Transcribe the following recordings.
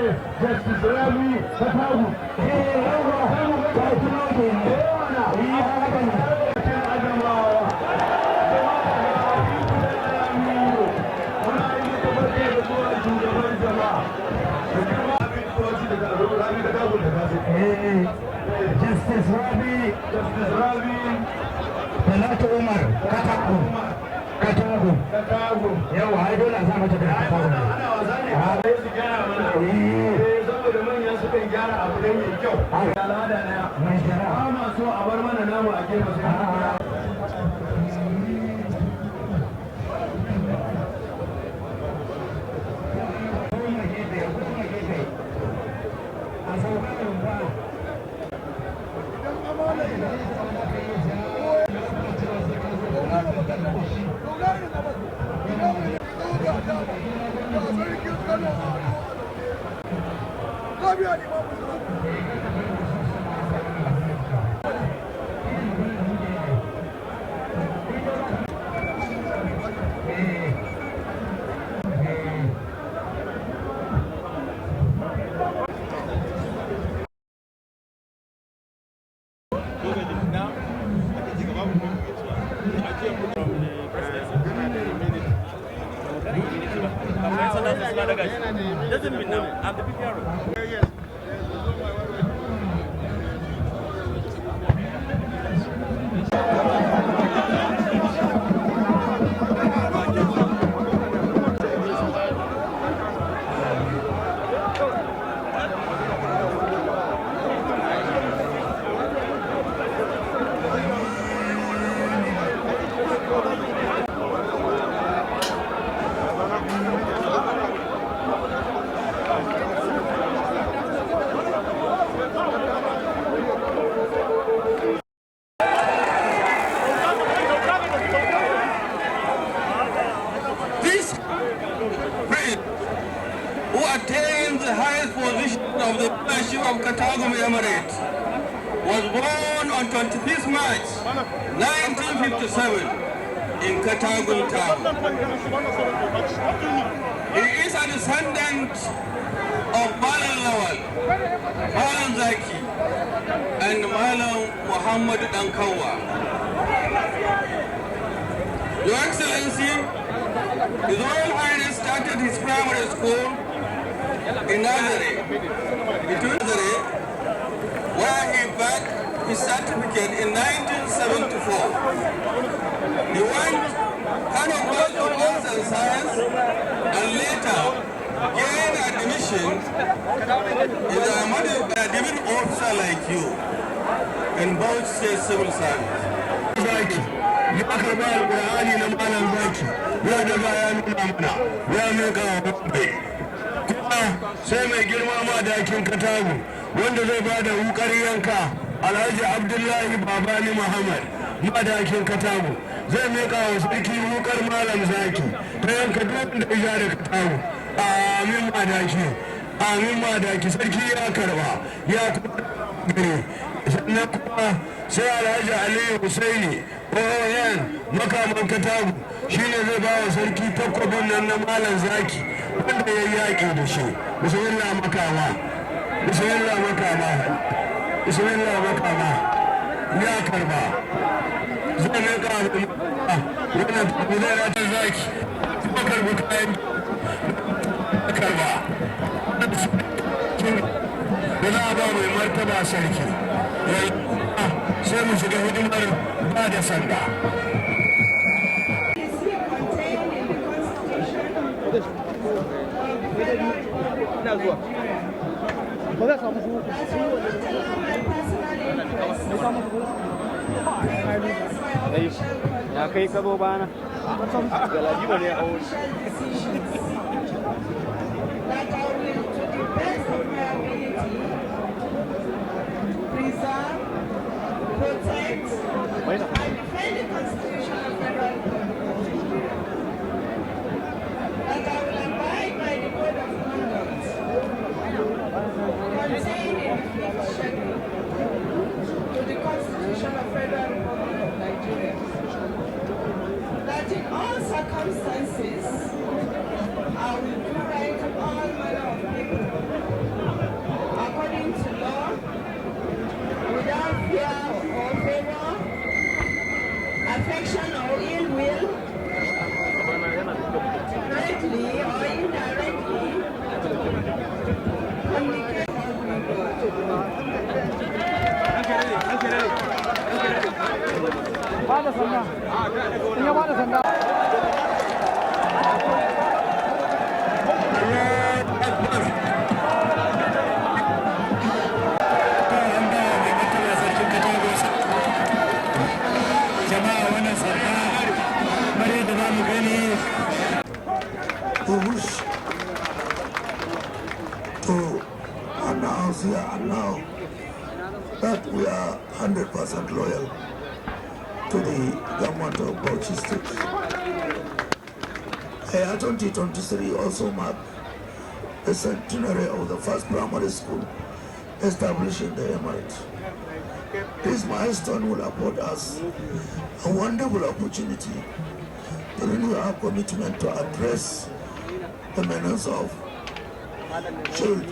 Justice Emir of Katagum. Justice Rabi, Talatu Umar Katagum. Yawa, ai dole a sa mata da Katagum. Saboda manyan sukan gyara abu ne mai kyau. Al'ada daya. Ba ma so a bar mana namu a gefe sai. Doesn't mean now. I'm the PPR. Who attained the highest position of the Emir of Katagum Emirate, was born on 25th March 1957 in Katagum town. He is a descendant of Malam Lawal, Malam Zaki, and Malam Muhammad Dankawa. Your Excellency, His Royal Highness started his primary school in Nazareth, where he got his certificate in 1974. He went Bachelor of Arts and Science and later gained admission as a Ahmadi officer like you in Bauchi State Civil Service. Ya karba alƙur'ani na malam zaki ya daga ya nuna mana ya miƙa wa babbe kuma sai mai girma madakin Katagu wanda zai ba da wukar yanka Alhaji Abdullahi Babani Muhammad madakin Katagu zai miƙa wa sarki wukar malam zaki ta yanka duk da ya da Katagu. Amin madaki sarki ya karba ya kuma gare sannan kuma sai Alhaji Aliyu Husaini OON makaman Katagu shine zai ba wa sarki takwabin nan na malam zaki wanda ya yaƙi da shi. Bismillah makama ya karba zai ne ka wannan takwabin ratar zaki kuma karbi kayan karba da za a ba mai martaba sarki sai mu shiga hidimar ba da sanda. Ya kai kabo bana galaji ba ne a wuri preserve, protect, and defend the Constitution of Federal Republic. That I will abide by the code of conduct contained in the 5th schedule to the Constitution of Federal Republic of Nigeria. That in all circumstances We wish to announce here and now that we are 100% loyal to the government of Bauchi State. 2023 also marked the centenary of the first primary school established in the Emirate. This milestone will afford us a wonderful opportunity to renew our commitment to address the menace of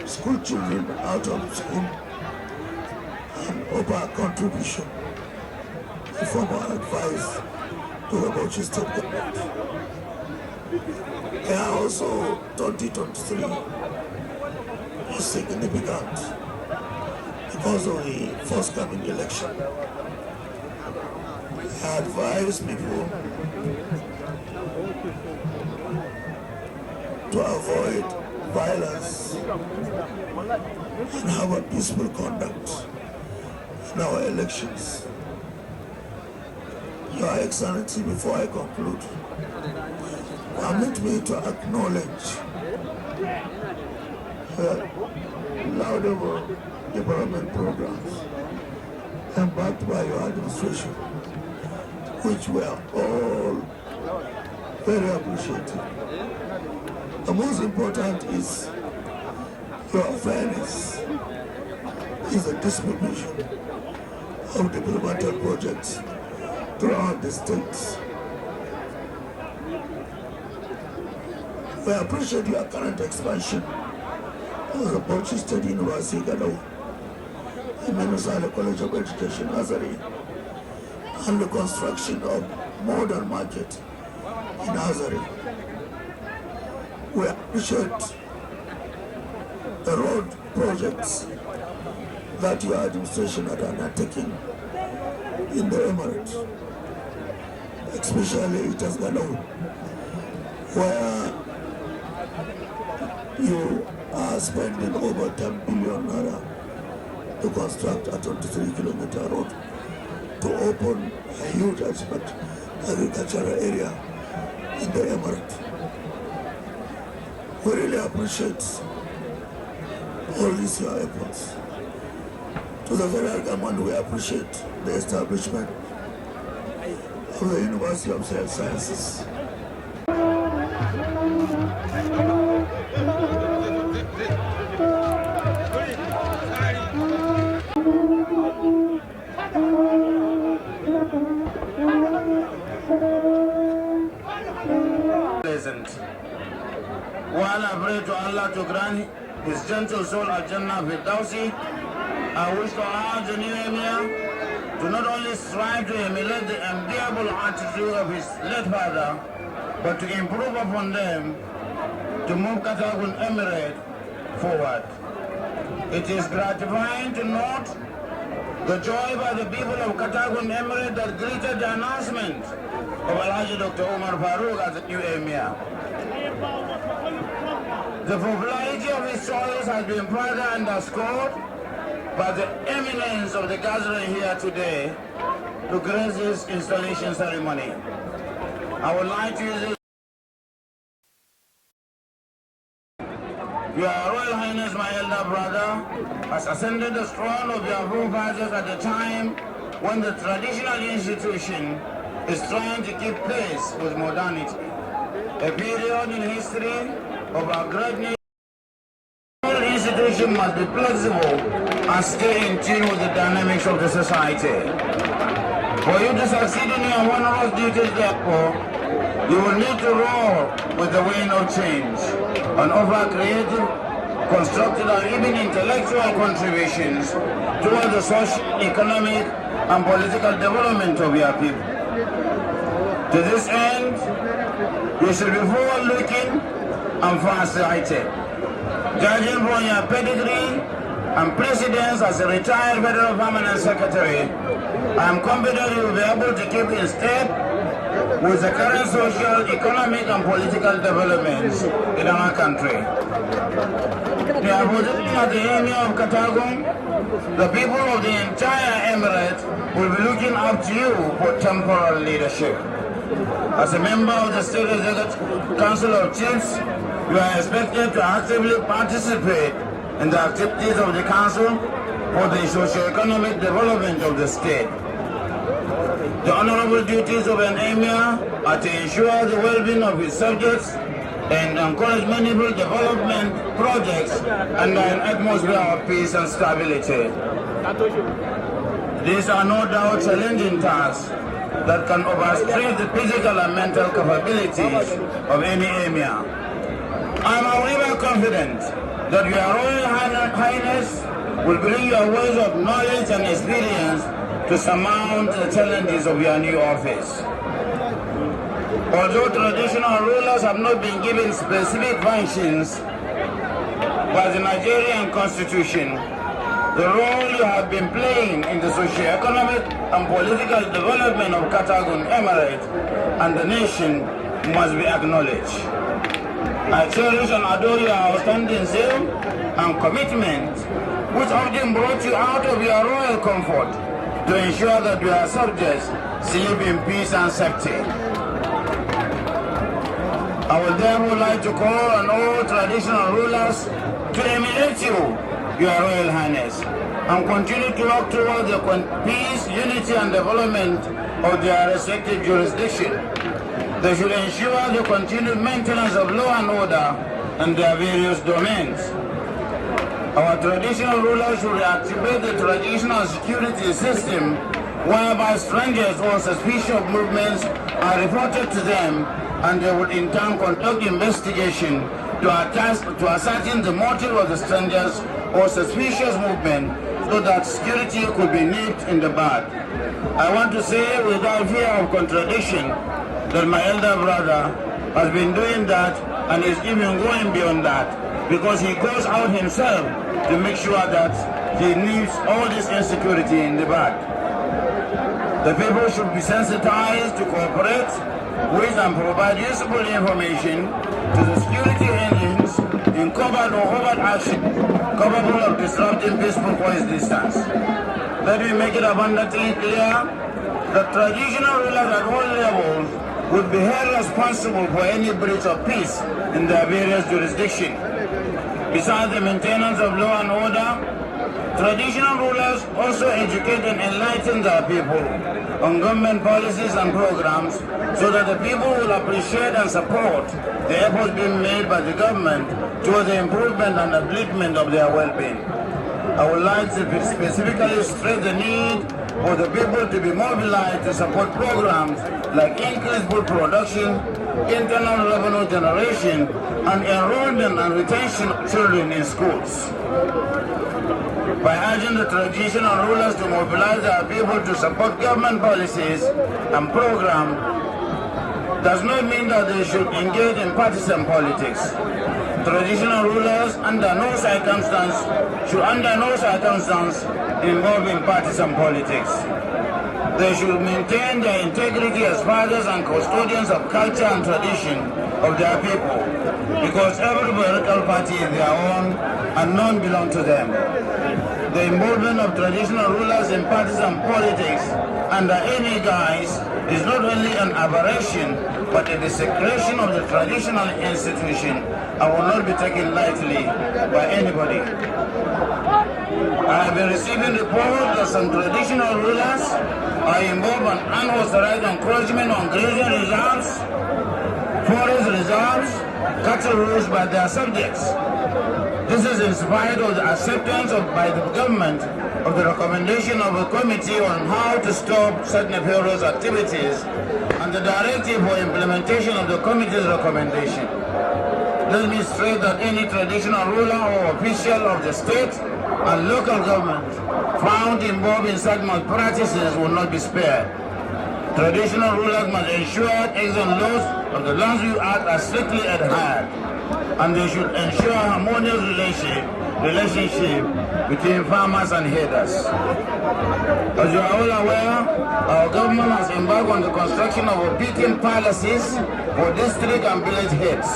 school children out of school and of our contribution in form of advice to the Bauchi State government. Also 2023 is significant because of the forthcoming election. I advise people to avoid violence and have a peaceful conduct in our elections. Your Excellency, before I conclude, permit me to acknowledge laudable development programs embarked by your administration, which were all very appreciated. The most important is your fairness is the distribution of developmental projects throughout the states. We appreciate your current expansion of the Bauchi State University, Gadau, Emir of College of Education, Azari, and the construction of modern market in Azari. We appreciate the road projects that your administration had undertaken in the Emirate, especially it has Gadau, where you are spending over 10 billion naira to construct a 23-kilometer road to open a huge agricultural area in the Emirate. We really appreciate all these your efforts. To the federal government, we appreciate the establishment of the University of Health Sciences. While I pray to Allah to grant his gentle soul al-Jannah Firdausi, I wish to urge the new Emir to not only strive to emulate the enviable attitude of his late father, but to improve upon them to move Katagum Emirate forward. It is gratifying to note the joy by the people of Katagum Emirate that greeted the announcement of Alhaji Dr. Umar Farouq as the new Emir. The popularity of his choice has been further underscored by the eminence of the gathering here today to grace this installation ceremony. I would like to use this. Your Royal Highness, my elder brother, has ascended the throne of your forefathers at a time when the traditional institution is trying to keep pace with modernity. A period in history of our greatness. All institutions must be flexible and stay in tune with the dynamics of the society. For you to succeed in your honorable duties, therefore, you will need to roll with the wind of change and offer creative, constructive, and even intellectual contributions toward the social, economic, and political development of your people. To this end, you should be forward-looking and far-sighted. Judging from your pedigree and precedence as a retired Federal Permanent Secretary, I am confident you will be able to keep in step with the current social, economic, and political developments in our country. The opposition of the Emir of Katagum, the people of the entire emirate will be looking up to you for temporal leadership. As a member of the State Executive Council of Chiefs, you are expected to actively participate in the activities of the Council for the socio-economic development of the state. The honorable duties of an emir are to ensure the well-being of his subjects and encourage meaningful development projects under an atmosphere of peace and stability. These are no doubt challenging tasks that can overstretch the physical and mental capabilities of any emir. I am however confident that your Royal Highness will bring your words of knowledge and experience to surmount the challenges of your new office. Although traditional rulers have not been given specific functions by the Nigerian Constitution, the role you have been playing in the socio-economic and political development of Katagum Emirate and the nation must be acknowledged. I cherish and adore your outstanding zeal and commitment, which often brought you out of your royal comfort to ensure that your subjects live in peace and safety. I would therefore like to call on all traditional rulers to emulate you, your Royal Highness, and continue to work towards the peace, unity, and development of their respective jurisdiction. They should ensure the continued maintenance of law and order in their various domains. Our traditional rulers should reactivate the traditional security system whereby strangers or suspicious movements are reported to them, and they would in turn conduct investigation to ascertain the motive of the strangers or suspicious movement so that security could be nipped in the bud. I want to say without fear of contradiction that my elder brother has been doing that and is even going beyond that, because he goes out himself to make sure that he nips all this insecurity in the bud. The people should be sensitized to cooperate with and provide useful information to the security engines in covert or overt action capable of disrupting peaceful coexistence. Let me make it abundantly clear that traditional rulers at all levels would be held responsible for any breach of peace in their various jurisdictions. Besides the maintenance of law and order, traditional rulers also educate and enlighten their people on government policies and programs so that the people will appreciate and support the efforts being made by the government towards the improvement and upliftment of their well-being. I would like to specifically stress the need for the people to be mobilized to support programs like increased food production, internal revenue generation, and enrollment and retention of children in schools. By urging the traditional rulers to mobilize their people to support government policies and programs does not mean that they should engage in partisan politics. Traditional rulers should under no circumstance involve in partisan politics. They should maintain their integrity as fathers and custodians of culture and tradition of their people, because every political party is their own and none belong to them. The involvement of traditional rulers in partisan politics under any guise is not only an aberration, but a desecration of the traditional institution and will not be taken lightly by anybody. I have been receiving reports that some traditional rulers are involved in unauthorized encroachment on grazing reserves, forest reserves, cattle rules by their subjects. This is in spite of the acceptance by the government of the recommendation of a committee on how to stop such nefarious activities and the directive for implementation of the committee's recommendation. Let me stress that any traditional ruler or official of the state and local government found involved in such malpractices will not be spared. Traditional rulers must ensure extant laws of the Lands Use Act are strictly adhered. and they should ensure harmonious relationship between farmers and herders. As you are all aware, our government has embarked on the construction of a beacon palaces for district and village heads.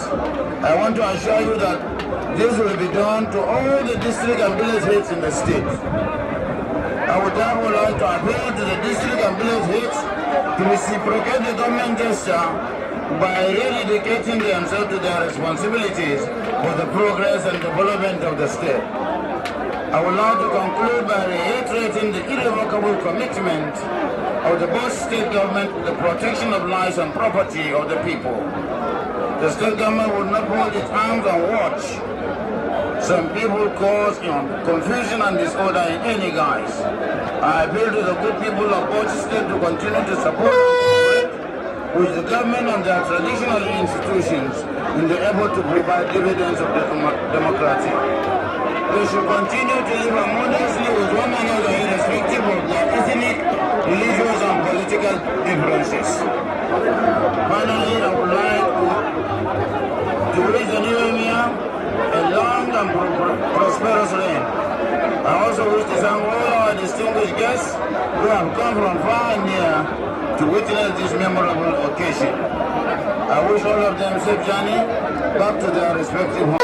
I want to assure you that this will be done to all the district and village heads in the state. I would therefore like to appeal to the district and village heads to reciprocate the government gesture by rededicating themselves to their responsibilities for the progress and development of the state. I would like to conclude by reiterating the irrevocable commitment of the Bauchi state government to the protection of lives and property of the people. The state government will not hold its arms and watch some people cause confusion and disorder in any guise. I appeal to the good people of Bauchi state to continue to support and cooperate with the government and their traditional institutions in the effort to provide dividends of democracy. They should continue to live harmoniously with one another irrespective of their ethnic, religious and political differences. Finally, I would like to wish the new Emir a long and prosperous reign. I also wish to thank all our distinguished guests who have come from far and near to witness this memorable occasion. I wish all of them safe journey back to their respective homes.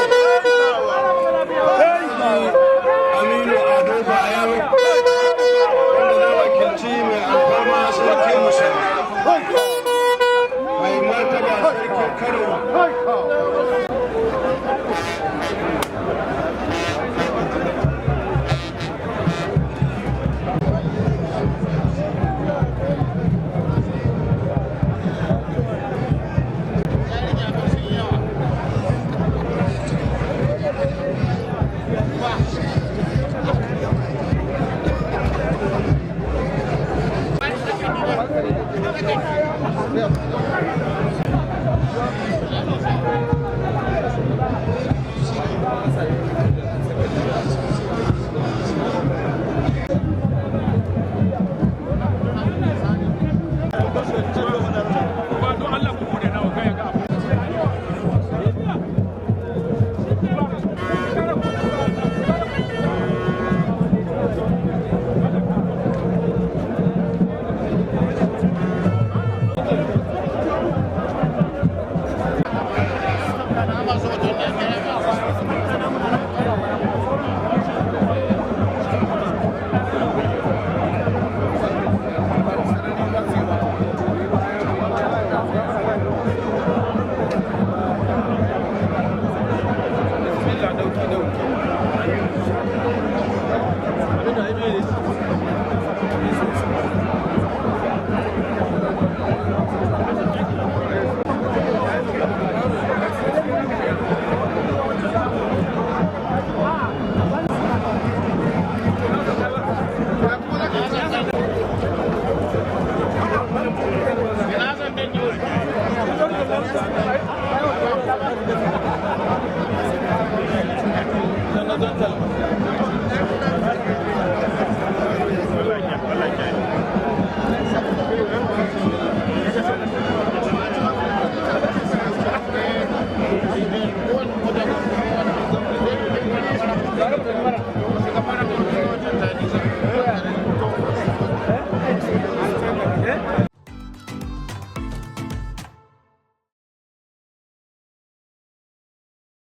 Aminu Ado Bayero, wanda na wakilci mai alfarma sarki musulmi. Mai martaba sarkin Kano.